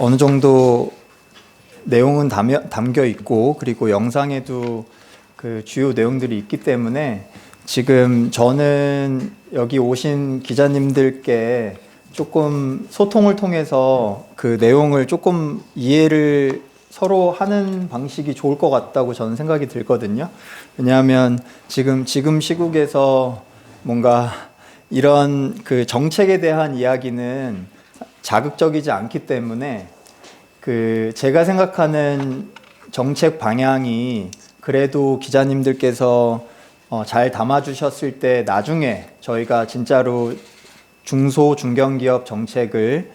어느 정도 내용은 담겨 있고, 그리고 영상에도 그 주요 내용들이 있기 때문에 지금 저는 여기 오신 기자님들께 조금 소통을 통해서 그 내용을 조금 이해를 서로 하는 방식이 좋을 것 같다고 저는 생각이 들거든요. 왜냐하면 지금 시국에서 뭔가 이런 그 정책에 대한 이야기는 자극적이지 않기 때문에 그 제가 생각하는 정책 방향이 그래도 기자님들께서 잘 담아주셨을 때 나중에 저희가 진짜로 중소 중견기업 정책을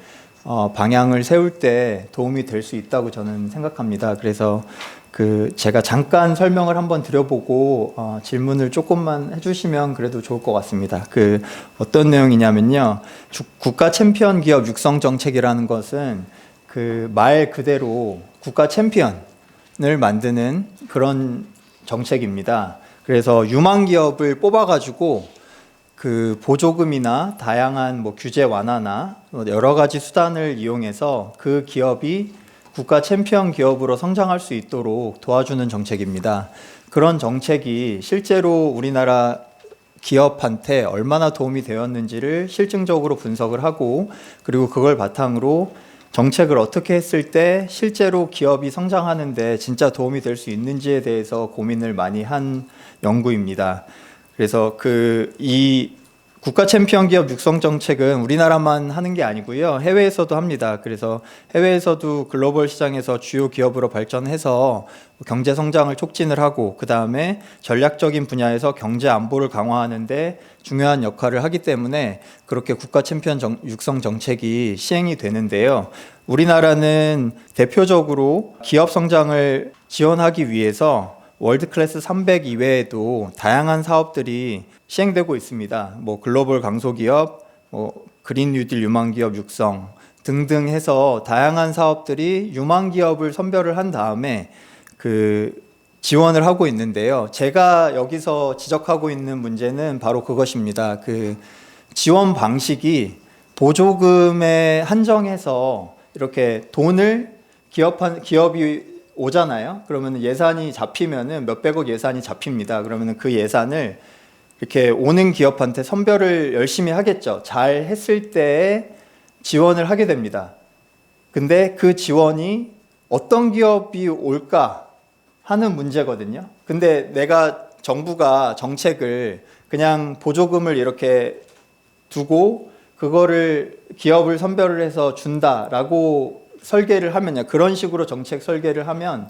방향을 세울 때 도움이 될 수 있다고 저는 생각합니다. 그래서 그 제가 잠깐 설명을 한번 드려보고 질문을 조금만 해주시면 그래도 좋을 것 같습니다. 그 어떤 내용이냐면요, 국가 챔피언 기업 육성 정책이라는 것은 그 말 그대로 국가 챔피언을 만드는 그런 정책입니다. 그래서 유망 기업을 뽑아가지고 그 보조금이나 다양한 뭐 규제 완화나 여러 가지 수단을 이용해서 그 기업이 국가 챔피언 기업으로 성장할 수 있도록 도와주는 정책입니다. 그런 정책이 실제로 우리나라 기업한테 얼마나 도움이 되었는지를 실증적으로 분석을 하고, 그리고 그걸 바탕으로 정책을 어떻게 했을 때 실제로 기업이 성장하는데 진짜 도움이 될 수 있는지에 대해서 고민을 많이 한 연구입니다. 그래서 이 국가 챔피언 기업 육성 정책은 우리나라만 하는 게 아니고요, 해외에서도 합니다. 그래서 해외에서도 글로벌 시장에서 주요 기업으로 발전해서 경제 성장을 촉진을 하고, 그 다음에 전략적인 분야에서 경제 안보를 강화하는데 중요한 역할을 하기 때문에 그렇게 국가 챔피언 육성 정책이 시행이 되는데요. 우리나라는 대표적으로 기업 성장을 지원하기 위해서 월드클래스 300 이외에도 다양한 사업들이 시행되고 있습니다. 뭐 글로벌 강소기업, 그린 뉴딜 유망기업 육성 등등 해서 다양한 사업들이 유망 기업을 선별을 한 다음에 그 지원을 하고 있는데요. 제가 여기서 지적하고 있는 문제는 바로 그것입니다. 그 지원 방식이 보조금에 한정해서 이렇게 돈을 기업이 오잖아요. 그러면 예산이 잡히면은 몇백억 예산이 잡힙니다. 그러면 그 예산을 이렇게 오는 기업한테 선별을 열심히 하겠죠. 잘 했을 때 지원을 하게 됩니다. 근데 그 지원이 어떤 기업이 올까 하는 문제거든요. 근데 정부가 정책을 그냥 보조금을 이렇게 두고 그거를 기업을 선별을 해서 준다라고 설계를 하면요, 그런 식으로 정책 설계를 하면,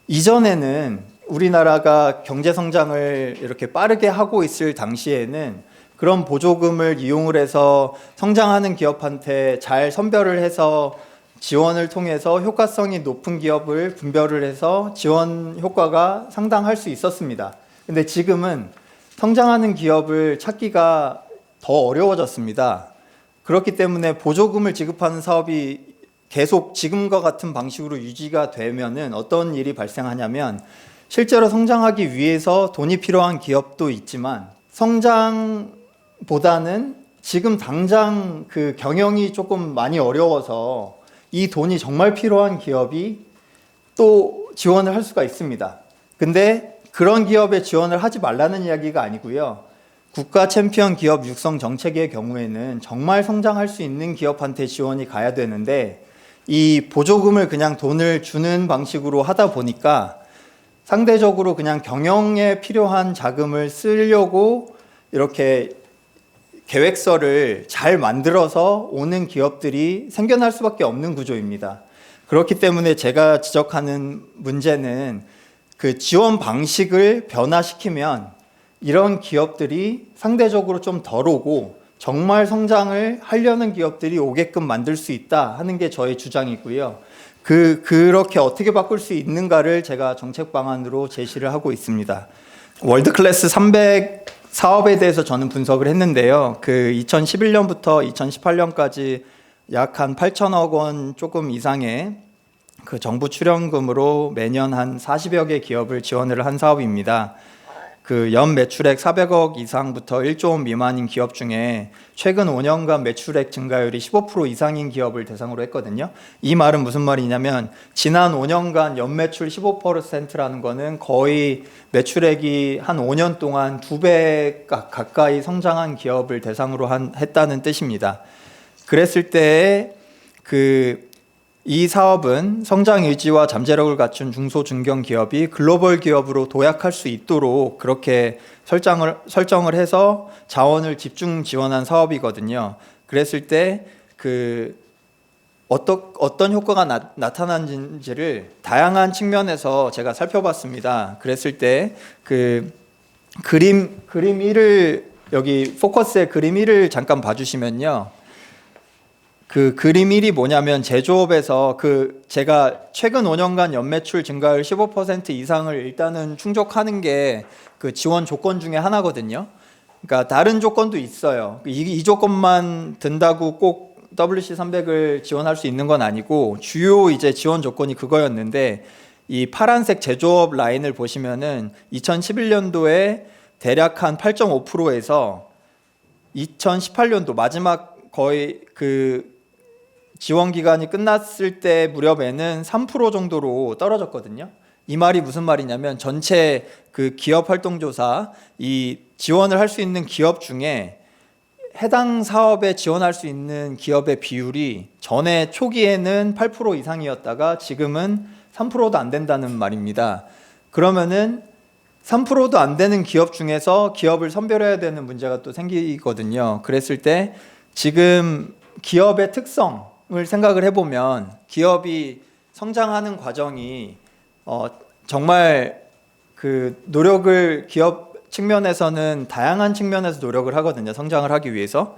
이전에는 우리나라가 경제 성장을 이렇게 빠르게 하고 있을 당시에는 그런 보조금을 이용을 해서 성장하는 기업한테 잘 선별을 해서 지원을 통해서 효과성이 높은 기업을 분별을 해서 지원 효과가 상당할 수 있었습니다. 근데 지금은 성장하는 기업을 찾기가 더 어려워졌습니다. 그렇기 때문에 보조금을 지급하는 사업이 계속 지금과 같은 방식으로 유지가 되면은 어떤 일이 발생하냐면, 실제로 성장하기 위해서 돈이 필요한 기업도 있지만 성장보다는 지금 당장 그 경영이 조금 많이 어려워서 이 돈이 정말 필요한 기업이 또 지원을 할 수가 있습니다. 근데 그런 기업에 지원을 하지 말라는 이야기가 아니고요, 국가 챔피언 기업 육성 정책의 경우에는 정말 성장할 수 있는 기업한테 지원이 가야 되는데, 이 보조금을 그냥 돈을 주는 방식으로 하다 보니까 상대적으로 그냥 경영에 필요한 자금을 쓰려고 이렇게 계획서를 잘 만들어서 오는 기업들이 생겨날 수밖에 없는 구조입니다. 그렇기 때문에 제가 지적하는 문제는 그 지원 방식을 변화시키면 이런 기업들이 상대적으로 좀 덜 오고 정말 성장을 하려는 기업들이 오게끔 만들 수 있다 하는 게 저의 주장이고요. 그렇게 어떻게 바꿀 수 있는가를 제가 정책 방안으로 제시를 하고 있습니다. 월드클래스 300 사업에 대해서 저는 분석을 했는데요. 그 2011년부터 2018년까지 약 한 8천억 원 조금 이상의 그 정부 출연금으로 매년 한 40여 개 기업을 지원을 한 사업입니다. 그 연 매출액 400억 이상부터 1조 원 미만인 기업 중에 최근 5년간 매출액 증가율이 15% 이상인 기업을 대상으로 했거든요. 이 말은 무슨 말이냐면 지난 5년간 연매출 15%라는 거는 거의 매출액이 한 5년 동안 2배 가까이 성장한 기업을 대상으로 했다는 뜻입니다. 그랬을 때 이 사업은 성장 의지와 잠재력을 갖춘 중소 중견 기업이 글로벌 기업으로 도약할 수 있도록 그렇게 설정을 해서 자원을 집중 지원한 사업이거든요. 그랬을 때 어떤 효과가 나타난지를 다양한 측면에서 제가 살펴봤습니다. 그랬을 때 그림 1을 여기 포커스의 그림 1을 잠깐 봐주시면요. 그림 1이 뭐냐면 제조업에서 제가 최근 5년간 연매출 증가율 15% 이상을 일단은 충족하는 게 그 지원 조건 중에 하나거든요. 그러니까 다른 조건도 있어요. 이 조건만 든다고 꼭 WC300을 지원할 수 있는 건 아니고 주요 이제 지원 조건이 그거였는데 이 파란색 제조업 라인을 보시면은 2011년도에 대략 한 8.5%에서 2018년도 마지막 거의 지원 기간이 끝났을 때 무렵에는 3% 정도로 떨어졌거든요. 이 말이 무슨 말이냐면 전체 기업 활동 조사 이 지원을 할 수 있는 기업 중에 해당 사업에 지원할 수 있는 기업의 비율이 전에 초기에는 8% 이상이었다가 지금은 3%도 안 된다는 말입니다. 그러면은 3%도 안 되는 기업 중에서 기업을 선별해야 되는 문제가 또 생기거든요. 그랬을 때 지금 기업의 특성을 생각을 해보면 기업이 성장하는 과정이 정말 노력을 기업 측면에서는 다양한 측면에서 노력을 하거든요. 성장을 하기 위해서.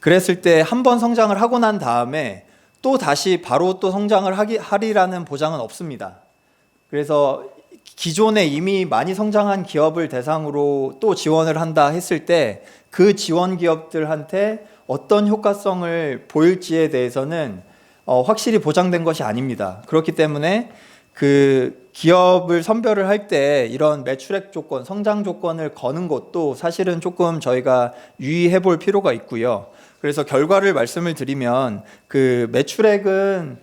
그랬을 때 한 번 성장을 하고 난 다음에 또 다시 바로 또 성장을 하리라는 보장은 없습니다. 그래서 기존에 이미 많이 성장한 기업을 대상으로 또 지원을 한다 했을 때 그 지원 기업들한테 어떤 효과성을 보일지에 대해서는 확실히 보장된 것이 아닙니다. 그렇기 때문에 기업을 선별을 할 때 이런 매출액 조건, 성장 조건을 거는 것도 사실은 조금 저희가 유의해 볼 필요가 있고요. 그래서 결과를 말씀을 드리면 매출액은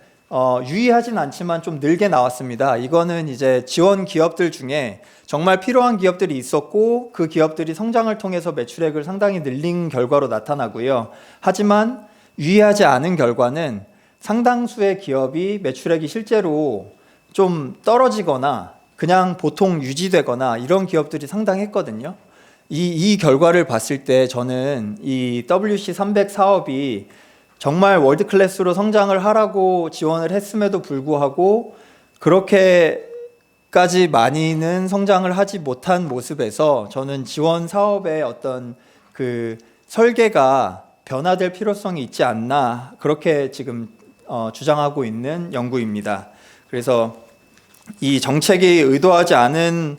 유의하진 않지만 좀 늘게 나왔습니다. 이거는 이제 지원 기업들 중에 정말 필요한 기업들이 있었고 그 기업들이 성장을 통해서 매출액을 상당히 늘린 결과로 나타나고요. 하지만 유의하지 않은 결과는 상당수의 기업이 매출액이 실제로 좀 떨어지거나 그냥 보통 유지되거나 이런 기업들이 상당했거든요. 이 결과를 봤을 때 저는 이 WC300 사업이 정말 월드 클래스로 성장을 하라고 지원을 했음에도 불구하고 그렇게까지 많이는 성장을 하지 못한 모습에서 저는 지원 사업의 어떤 설계가 변화될 필요성이 있지 않나 그렇게 지금 주장하고 있는 연구입니다. 그래서 이 정책이 의도하지 않은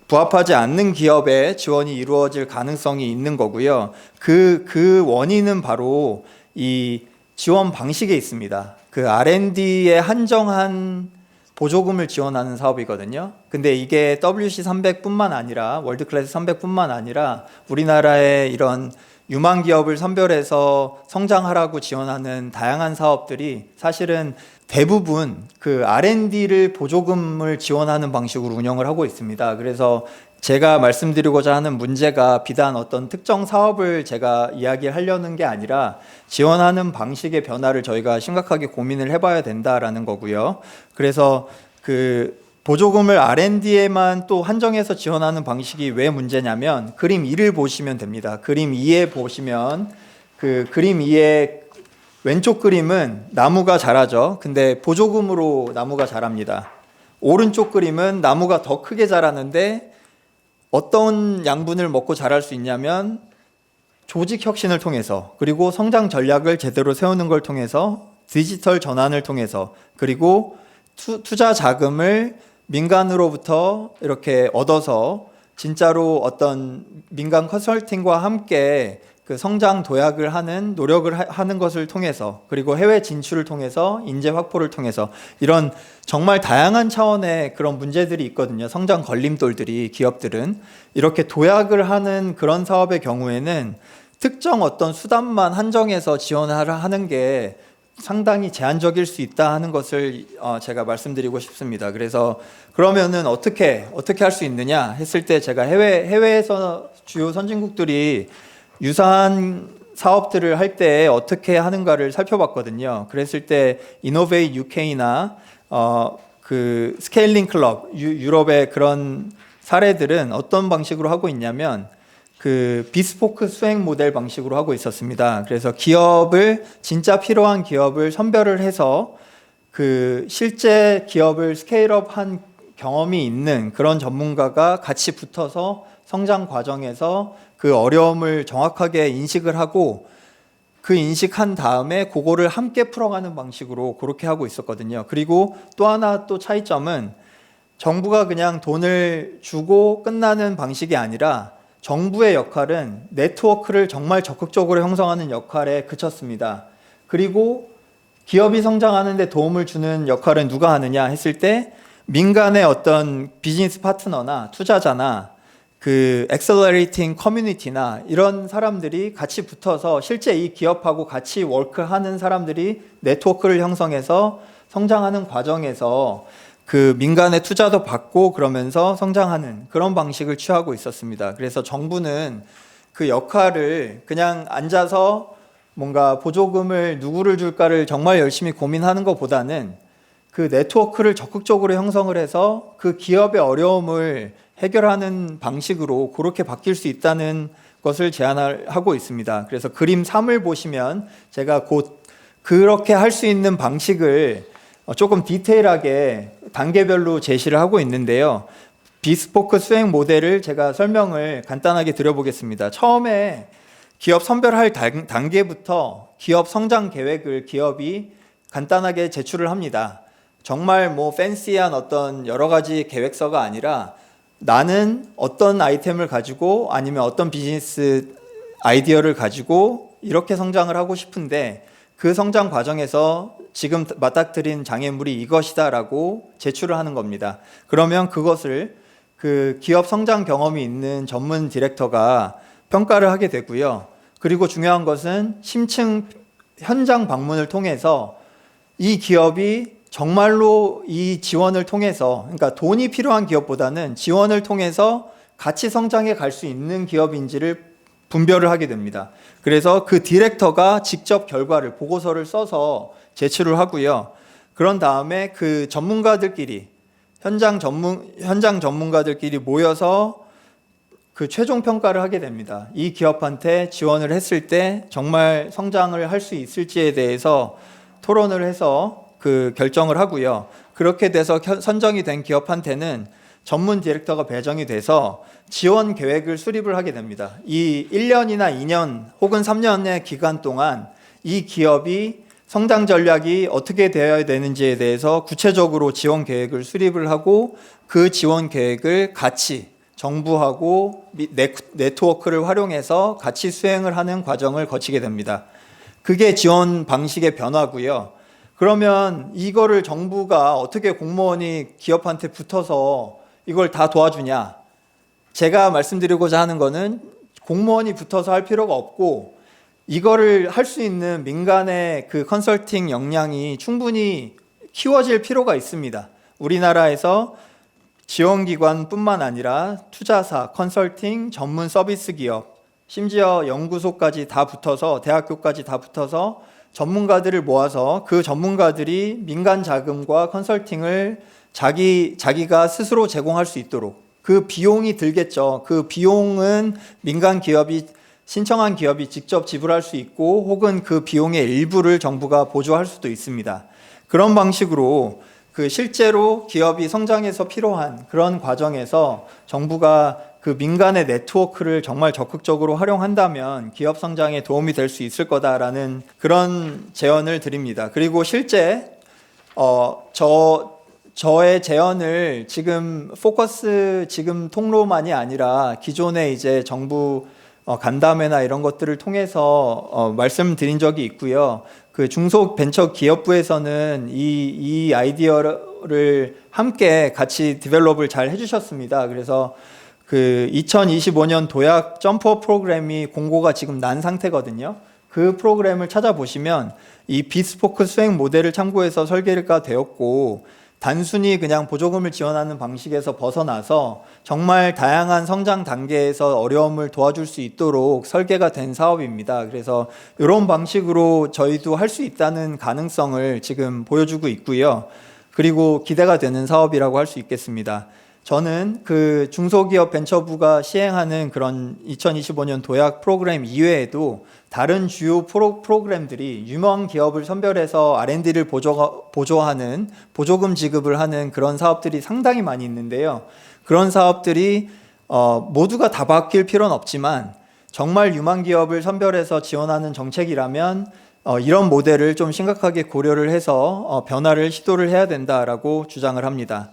부합하지 않는 기업에 지원이 이루어질 가능성이 있는 거고요. 그 원인은 바로 이 지원 방식에 있습니다. R&D에 한정한 보조금을 지원하는 사업이거든요. 근데 이게 WC300뿐만 아니라 월드클래스 300뿐만 아니라 우리나라의 이런 유망 기업을 선별해서 성장하라고 지원하는 다양한 사업들이 사실은 대부분 R&D를 보조금을 지원하는 방식으로 운영을 하고 있습니다. 그래서 제가 말씀드리고자 하는 문제가 비단 어떤 특정 사업을 제가 이야기하려는 게 아니라 지원하는 방식의 변화를 저희가 심각하게 고민을 해봐야 된다라는 거고요. 그래서 보조금을 R&D에만 또 한정해서 지원하는 방식이 왜 문제냐면 그림 2를 보시면 됩니다. 그림 2에 보시면 그림 2의 왼쪽 그림은 나무가 자라죠. 근데 보조금으로 나무가 자랍니다. 오른쪽 그림은 나무가 더 크게 자라는데 어떤 양분을 먹고 자랄 수 있냐면 조직 혁신을 통해서 그리고 성장 전략을 제대로 세우는 걸 통해서 디지털 전환을 통해서 그리고 투자 자금을 민간으로부터 이렇게 얻어서 진짜로 어떤 민간 컨설팅과 함께 그 성장 도약을 하는 노력을 하는 것을 통해서, 그리고 해외 진출을 통해서, 인재 확보를 통해서, 이런 정말 다양한 차원의 그런 문제들이 있거든요. 성장 걸림돌들이, 기업들은 이렇게 도약을 하는 그런 사업의 경우에는 특정 어떤 수단만 한정해서 지원하는 게 상당히 제한적일 수 있다 하는 것을 제가 말씀드리고 싶습니다. 그래서 그러면은 어떻게 할 수 있느냐 했을 때, 제가 해외에서 주요 선진국들이 유사한 사업들을 할 때 어떻게 하는가를 살펴봤거든요. 그랬을 때 이노베이트 UK나 그 스케일링 클럽 유럽의 그런 사례들은 어떤 방식으로 하고 있냐면, 그 비스포크 수행 모델 방식으로 하고 있었습니다. 그래서 기업을, 진짜 필요한 기업을 선별을 해서 그 실제 기업을 스케일업한 경험이 있는 그런 전문가가 같이 붙어서 성장 과정에서 그 어려움을 정확하게 인식을 하고, 그 인식한 다음에 그거를 함께 풀어가는 방식으로 그렇게 하고 있었거든요. 그리고 또 하나 또 차이점은, 정부가 그냥 돈을 주고 끝나는 방식이 아니라 정부의 역할은 네트워크를 정말 적극적으로 형성하는 역할에 그쳤습니다. 그리고 기업이 성장하는 데 도움을 주는 역할은 누가 하느냐 했을 때, 민간의 어떤 비즈니스 파트너나 투자자나 그 엑셀러레이팅 커뮤니티나 이런 사람들이 같이 붙어서 실제 이 기업하고 같이 워크하는 사람들이 네트워크를 형성해서 성장하는 과정에서 그 민간의 투자도 받고 그러면서 성장하는 그런 방식을 취하고 있었습니다. 그래서 정부는 그 역할을 그냥 앉아서 뭔가 보조금을 누구를 줄까를 정말 열심히 고민하는 것보다는 그 네트워크를 적극적으로 형성을 해서 그 기업의 어려움을 해결하는 방식으로 그렇게 바뀔 수 있다는 것을 제안하고 있습니다. 그래서 그림 3을 보시면 제가 곧 그렇게 할 수 있는 방식을 조금 디테일하게 단계별로 제시를 하고 있는데요. 비스포크 수행 모델을 제가 설명을 간단하게 드려보겠습니다. 처음에 기업 선별할 단계부터 기업 성장 계획을 기업이 간단하게 제출을 합니다. 정말 뭐 팬시한 어떤 여러 가지 계획서가 아니라, 나는 어떤 아이템을 가지고 아니면 어떤 비즈니스 아이디어를 가지고 이렇게 성장을 하고 싶은데, 그 성장 과정에서 지금 맞닥뜨린 장애물이 이것이다라고 제출을 하는 겁니다. 그러면 그것을 그 기업 성장 경험이 있는 전문 디렉터가 평가를 하게 되고요. 그리고 중요한 것은 심층 현장 방문을 통해서 이 기업이 정말로 이 지원을 통해서, 그러니까 돈이 필요한 기업보다는 지원을 통해서 같이 성장해 갈 수 있는 기업인지를 분별을 하게 됩니다. 그래서 그 디렉터가 직접 결과를, 보고서를 써서 제출을 하고요. 그런 다음에 그 전문가들끼리, 현장 전문가들끼리 모여서 그 최종 평가를 하게 됩니다. 이 기업한테 지원을 했을 때 정말 성장을 할 수 있을지에 대해서 토론을 해서 그 결정을 하고요. 그렇게 돼서 선정이 된 기업한테는 전문 디렉터가 배정이 돼서 지원 계획을 수립을 하게 됩니다. 이 1년이나 2년 혹은 3년의 기간 동안 이 기업이 성장 전략이 어떻게 되어야 되는지에 대해서 구체적으로 지원 계획을 수립을 하고, 그 지원 계획을 같이 정부하고 네트워크를 활용해서 같이 수행을 하는 과정을 거치게 됩니다. 그게 지원 방식의 변화고요. 그러면 이거를 정부가 어떻게 공무원이 기업한테 붙어서 이걸 다 도와주냐? 제가 말씀드리고자 하는 거는, 공무원이 붙어서 할 필요가 없고, 이거를 할 수 있는 민간의 그 컨설팅 역량이 충분히 키워질 필요가 있습니다. 우리나라에서 지원기관뿐만 아니라 투자사, 컨설팅, 전문 서비스 기업, 심지어 연구소까지 다 붙어서, 대학교까지 다 붙어서 전문가들을 모아서 그 전문가들이 민간 자금과 컨설팅을 자기가 스스로 제공할 수 있도록, 그 비용이 들겠죠. 그 비용은 민간 기업이, 신청한 기업이 직접 지불할 수 있고, 혹은 그 비용의 일부를 정부가 보조할 수도 있습니다. 그런 방식으로 그 실제로 기업이 성장해서 필요한 그런 과정에서 정부가 그 민간의 네트워크를 정말 적극적으로 활용한다면 기업 성장에 도움이 될 수 있을 거다라는 그런 제언을 드립니다. 그리고 실제 저의 제언을 지금 포커스 지금 통로만이 아니라 기존의 이제 정부 간담회나 이런 것들을 통해서 말씀드린 적이 있고요. 그 중소벤처기업부에서는 이 아이디어를 함께 같이 디벨롭을 잘 해주셨습니다. 그래서 그 2025년 도약 점퍼 프로그램이 공고가 지금 난 상태거든요. 그 프로그램을 찾아보시면 이 비스포크 수행 모델을 참고해서 설계가 되었고, 단순히 그냥 보조금을 지원하는 방식에서 벗어나서 정말 다양한 성장 단계에서 어려움을 도와줄 수 있도록 설계가 된 사업입니다. 그래서 이런 방식으로 저희도 할 수 있다는 가능성을 지금 보여주고 있고요. 그리고 기대가 되는 사업이라고 할 수 있겠습니다. 저는 그 중소기업 벤처부가 시행하는 그런 2025년 도약 프로그램 이외에도 다른 주요 프로그램들이 유망 기업을 선별해서 R&D를 보조하는 보조금 지급을 하는 그런 사업들이 상당히 많이 있는데요. 그런 사업들이 모두가 다 바뀔 필요는 없지만 정말 유망 기업을 선별해서 지원하는 정책이라면 이런 모델을 좀 심각하게 고려를 해서 변화를 시도를 해야 된다라고 주장을 합니다.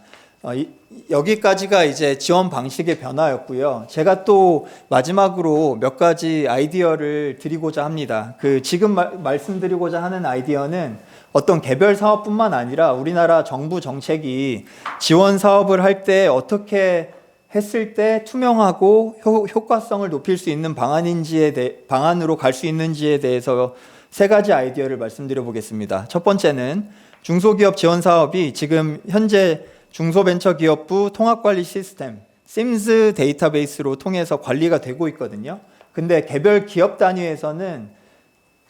여기까지가 이제 지원 방식의 변화였고요. 제가 또 마지막으로 몇 가지 아이디어를 드리고자 합니다. 그 지금 말씀드리고자 하는 아이디어는 어떤 개별 사업뿐만 아니라 우리나라 정부 정책이 지원 사업을 할 때 어떻게 했을 때 투명하고 효과성을 높일 수 있는 방안으로 갈 수 있는지에 대해서 세 가지 아이디어를 말씀드려 보겠습니다. 첫 번째는 중소기업 지원 사업이 지금 현재 중소벤처기업부 통합관리 시스템 SIMS 데이터베이스로 통해서 관리가 되고 있거든요. 근데 개별 기업 단위에서는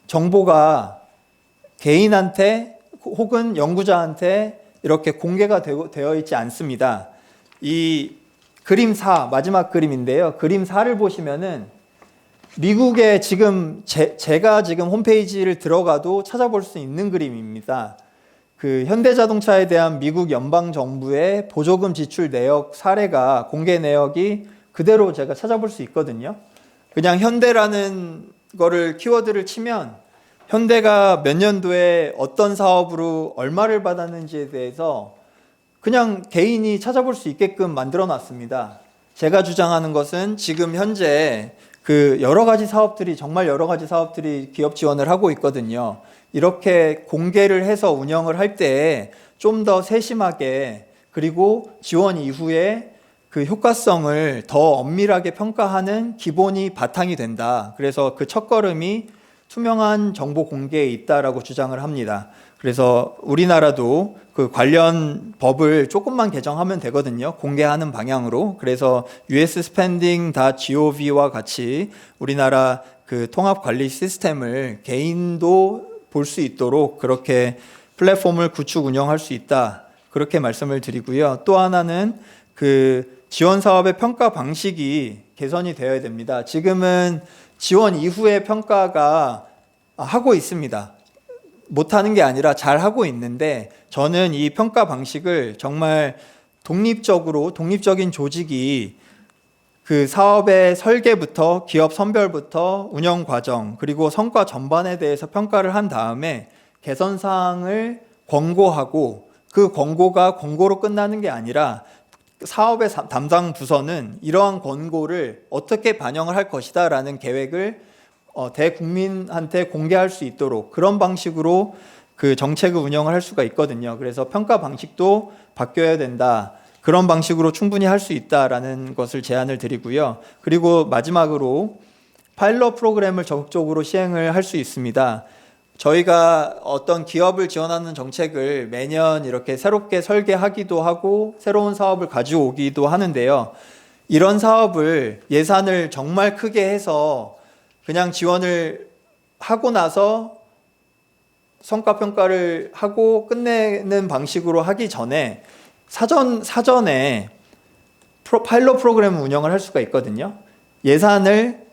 정보가 개인한테 혹은 연구자한테 이렇게 공개가 되어 있지 않습니다. 이 그림 4, 마지막 그림인데요. 그림 4를 보시면은 미국의 지금 제가 지금 홈페이지를 들어가도 찾아볼 수 있는 그림입니다. 그 현대자동차에 대한 미국 연방정부의 보조금 지출 내역 사례가 공개 내역이 그대로 제가 찾아볼 수 있거든요. 그냥 현대라는 거를 키워드를 치면 현대가 몇 년도에 어떤 사업으로 얼마를 받았는지에 대해서 그냥 개인이 찾아볼 수 있게끔 만들어 놨습니다. 제가 주장하는 것은 지금 현재 그 정말 여러 가지 사업들이 기업 지원을 하고 있거든요. 이렇게 공개를 해서 운영을 할 때 좀 더 세심하게, 그리고 지원 이후에 그 효과성을 더 엄밀하게 평가하는 기본이 바탕이 된다. 그래서 그 첫걸음이 투명한 정보 공개에 있다라고 주장을 합니다. 그래서 우리나라도 그 관련 법을 조금만 개정하면 되거든요. 공개하는 방향으로. 그래서 usspending.gov와 같이 우리나라 그 통합 관리 시스템을 개인도 볼 수 있도록 그렇게 플랫폼을 구축 운영할 수 있다. 그렇게 말씀을 드리고요. 또 하나는 그 지원 사업의 평가 방식이 개선이 되어야 됩니다. 지금은 지원 이후의 평가가 하고 있습니다. 못하는 게 아니라 잘 하고 있는데, 저는 이 평가 방식을 정말 독립적인 조직이 그 사업의 설계부터 기업 선별부터 운영 과정 그리고 성과 전반에 대해서 평가를 한 다음에 개선 사항을 권고하고, 그 권고가 권고로 끝나는 게 아니라 사업의 담당 부서는 이러한 권고를 어떻게 반영을 할 것이다 라는 계획을 대국민한테 공개할 수 있도록, 그런 방식으로 그 정책을 운영을 할 수가 있거든요. 그래서 평가 방식도 바뀌어야 된다. 그런 방식으로 충분히 할 수 있다라는 것을 제안을 드리고요. 그리고 마지막으로 파일럿 프로그램을 적극적으로 시행을 할 수 있습니다. 저희가 어떤 기업을 지원하는 정책을 매년 이렇게 새롭게 설계하기도 하고 새로운 사업을 가져오기도 하는데요. 이런 사업을 예산을 정말 크게 해서 그냥 지원을 하고 나서 성과평가를 하고 끝내는 방식으로 하기 전에 사전에 파일럿 프로그램 운영을 할 수가 있거든요. 예산을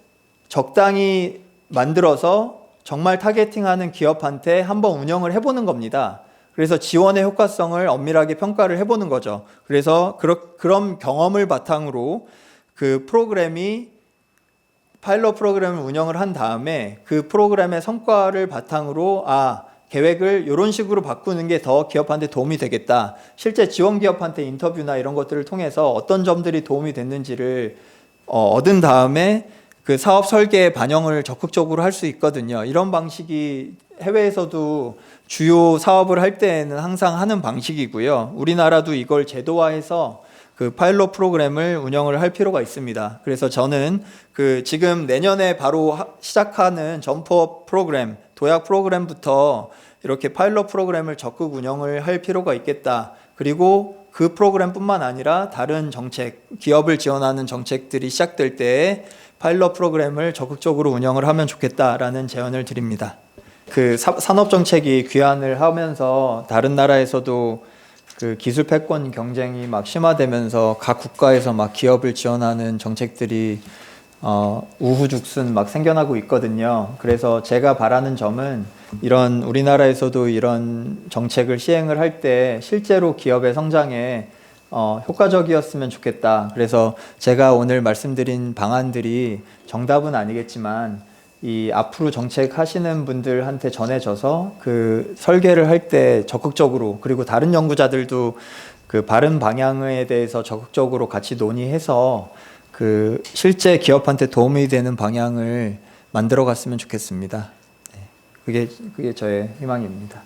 적당히 만들어서 정말 타겟팅하는 기업한테 한번 운영을 해보는 겁니다. 그래서 지원의 효과성을 엄밀하게 평가를 해보는 거죠. 그래서 그런 경험을 바탕으로 그 파일럿 프로그램을 운영을 한 다음에 그 프로그램의 성과를 바탕으로 계획을 이런 식으로 바꾸는 게 더 기업한테 도움이 되겠다. 실제 지원 기업한테 인터뷰나 이런 것들을 통해서 어떤 점들이 도움이 됐는지를 얻은 다음에 그 사업 설계에 반영을 적극적으로 할 수 있거든요. 이런 방식이 해외에서도 주요 사업을 할 때에는 항상 하는 방식이고요. 우리나라도 이걸 제도화해서 그 파일럿 프로그램을 운영을 할 필요가 있습니다. 그래서 저는 그 지금 내년에 바로 시작하는 점프업 프로그램, 도약 프로그램부터 이렇게 파일럿 프로그램을 적극 운영을 할 필요가 있겠다. 그리고 그 프로그램뿐만 아니라 다른 정책, 기업을 지원하는 정책들이 시작될 때 파일럿 프로그램을 적극적으로 운영을 하면 좋겠다라는 제안을 드립니다. 그 산업 정책이 귀환을 하면서 다른 나라에서도 그 기술 패권 경쟁이 막 심화되면서 각 국가에서 막 기업을 지원하는 정책들이 우후죽순 막 생겨나고 있거든요. 그래서 제가 바라는 점은 이런 우리나라에서도 이런 정책을 시행을 할 때 실제로 기업의 성장에 효과적이었으면 좋겠다. 그래서 제가 오늘 말씀드린 방안들이 정답은 아니겠지만 이 앞으로 정책 하시는 분들한테 전해져서 그 설계를 할 때 적극적으로, 그리고 다른 연구자들도 그 바른 방향에 대해서 적극적으로 같이 논의해서 그 실제 기업한테 도움이 되는 방향을 만들어 갔으면 좋겠습니다. 네. 그게 저의 희망입니다.